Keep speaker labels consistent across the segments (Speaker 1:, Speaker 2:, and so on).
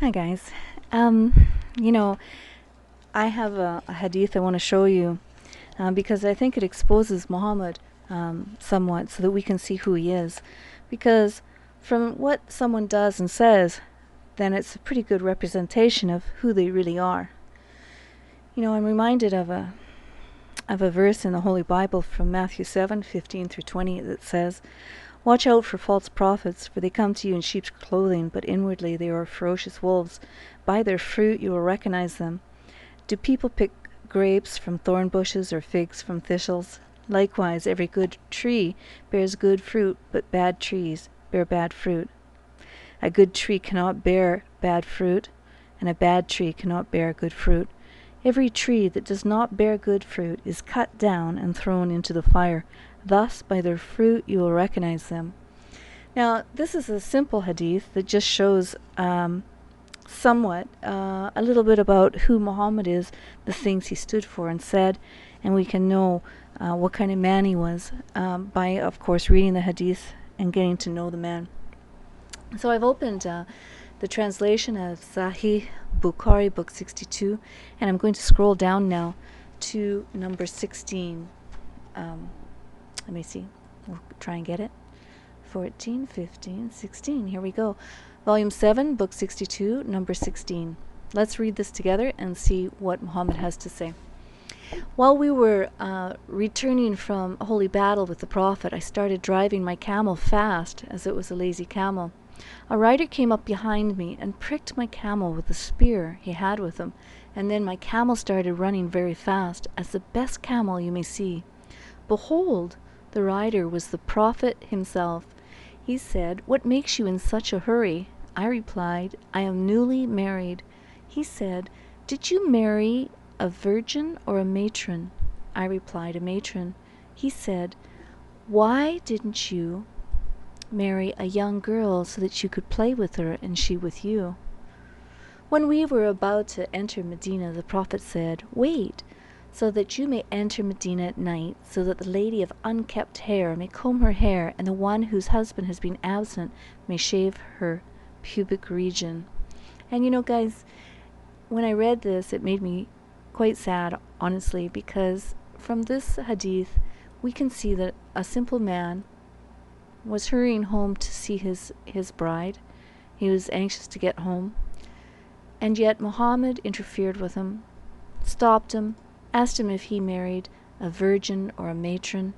Speaker 1: Hi guys. You know, I have a hadith I want to show you because I think it exposes Muhammad somewhat so that we can see who he is. Because from what someone does and says, then it's a pretty good representation of who they really are. I'm reminded of a verse in the Holy Bible from Matthew 7:15 through 20 that says, "Watch out for false prophets, for they come to you in sheep's clothing, but inwardly they are ferocious wolves. By their fruit you will recognize them. Do people pick grapes from thorn bushes or figs from thistles? Likewise, every good tree bears good fruit, but bad trees bear bad fruit. A good tree cannot bear bad fruit, and a bad tree cannot bear good fruit. Every tree that does not bear good fruit is cut down and thrown into the fire. Thus, by their fruit you will recognize them." Now, this is a simple hadith that just shows somewhat a little bit about who Muhammad is, the things he stood for and said, and we can know what kind of man he was by, of course, reading the hadith and getting to know the man. So I've opened the translation of Sahih Bukhari, book 62, and I'm going to scroll down now to number 16. Let me see. We'll try and get it. 14, 15, 16. Here we go. Volume 7, book 62, number 16. Let's read this together and see what Muhammad has to say. "While we were returning from a holy battle with the Prophet, I started driving my camel fast, as it was a lazy camel. A rider came up behind me and pricked my camel with the spear he had with him, and then my camel started running very fast, as the best camel you may see. Behold, the rider was the Prophet himself. He said, 'What makes you in such a hurry?' I replied, 'I am newly married.' He said, 'Did you marry a virgin or a matron?' I replied, 'A matron.' He said, 'Why didn't you marry a young girl so that you could play with her and she with you?' When we were about to enter Medina, the Prophet said, 'Wait, so that you may enter Medina at night, so that the lady of unkept hair may comb her hair, and the one whose husband has been absent may shave her pubic region.'" And guys, when I read this, it made me quite sad, honestly, because from this hadith, we can see that a simple man was hurrying home to see his bride. He was anxious to get home. And yet Muhammad interfered with him, stopped him, asked him if he married a virgin or a matron,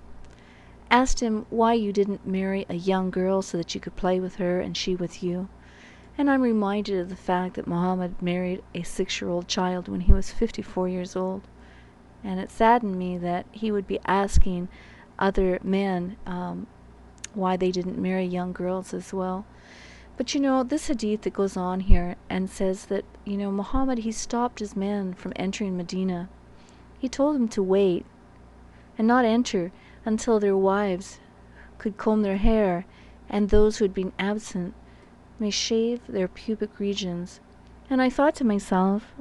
Speaker 1: asked him why you didn't marry a young girl so that you could play with her and she with you. And I'm reminded of the fact that Muhammad married a 6-year-old child when he was 54 years old. And it saddened me that he would be asking other men why they didn't marry young girls as well. But this hadith that goes on here and says that, Muhammad, he stopped his men from entering Medina. He told them to wait and not enter until their wives could comb their hair, and those who had been absent may shave their pubic regions. And I thought to myself,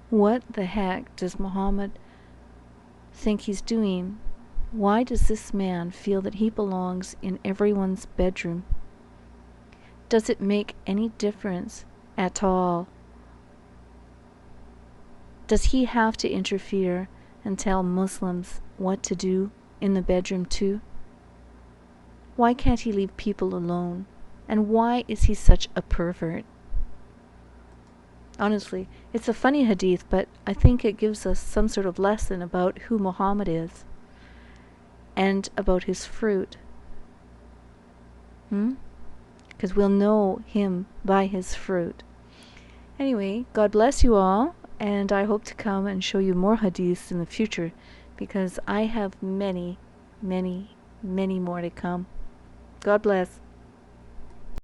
Speaker 1: what the heck does Muhammad think he's doing? Why does this man feel that he belongs in everyone's bedroom? Does it make any difference at all? Does he have to interfere and tell Muslims what to do in the bedroom too? Why can't he leave people alone? And why is he such a pervert? Honestly, it's a funny hadith, but I think it gives us some sort of lesson about who Muhammad is and about his fruit. Because we'll know him by his fruit. Anyway, God bless you all, and I hope to come and show you more hadiths in the future, because I have many, many, many more to come. God bless.